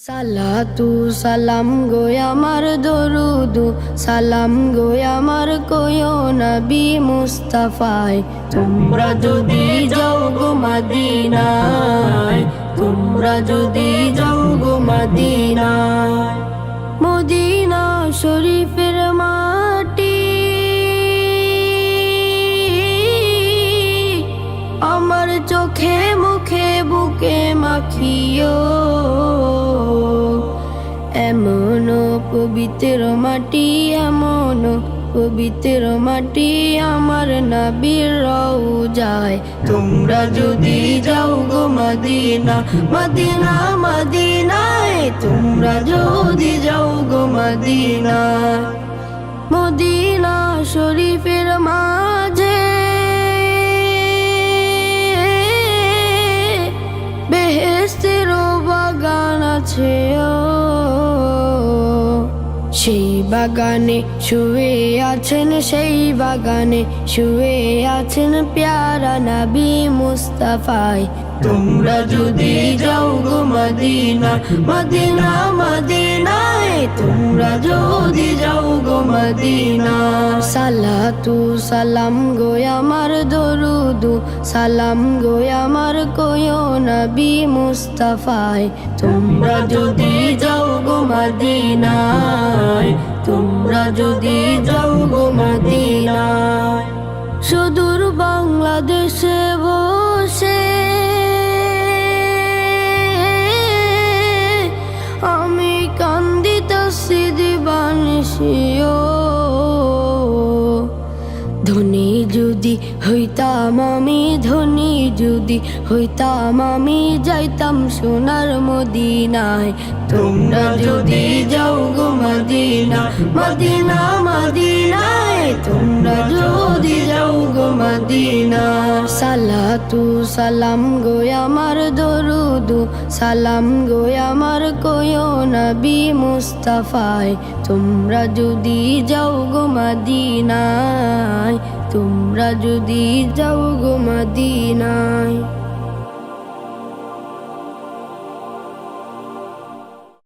সালাতু সালাম গো আমার দরুদ সালাম গো আমার কোয়ো নবী মুস্তাফায়। তোমরা যদি যাও গো মদিনায়, তোমরা যদি যাও গো মদিনায়, মদিনা শরীফের মাটি আমার চোখে মুখে বুকে মাখিও। এমন পবিত্র মাটি, এমন পবিত্র মাটি আমার নবীর রওজায়। তোমরা যদি যাও গো মদিনা, মদিনা মদিনায়, তোমরা যদি যাও গো মদিনা, মদিনা শরীফের মাঝে বেহেশতের বাগান আছে। সেই বাগানে শুয়ে আছেন, সেই বাগানে শুয়ে আছেন প্যারা নবী মুস্তাফায়। তোমরা যদি যাও গো মদিনা, মদিনা মদিনায়, তোমরা যদি যাও গো মদিনা। সালাতু সালাম গো আমার দরুদ সালাম গো আমার কোয়ো নবী মুস্তাফায়। তোমরা যদি যাও গো মদিনায়, তোমরা যদি যাও গো মদিনায়, সুদূর বাংলাদেশে বসে আমি কান্দিতাছি দিবানিশিও। ধনী যদি হইতাম আমি, ধনী যদি হইতাম আমি, যাইতাম সোনার মদিনায়। তোমরা যদি যাও গো মদিনা, মদিনা মদিনায়, তোমরা যদি যাও গো মদিনা। সালাতু সালাম গো আমার দরুদ সালাম গো আমার কোয়ো নবী মুস্তাফায়। তোমরা যদি যাও গো মদিনায়, তোমরা যদি যাও গো মদিনায়।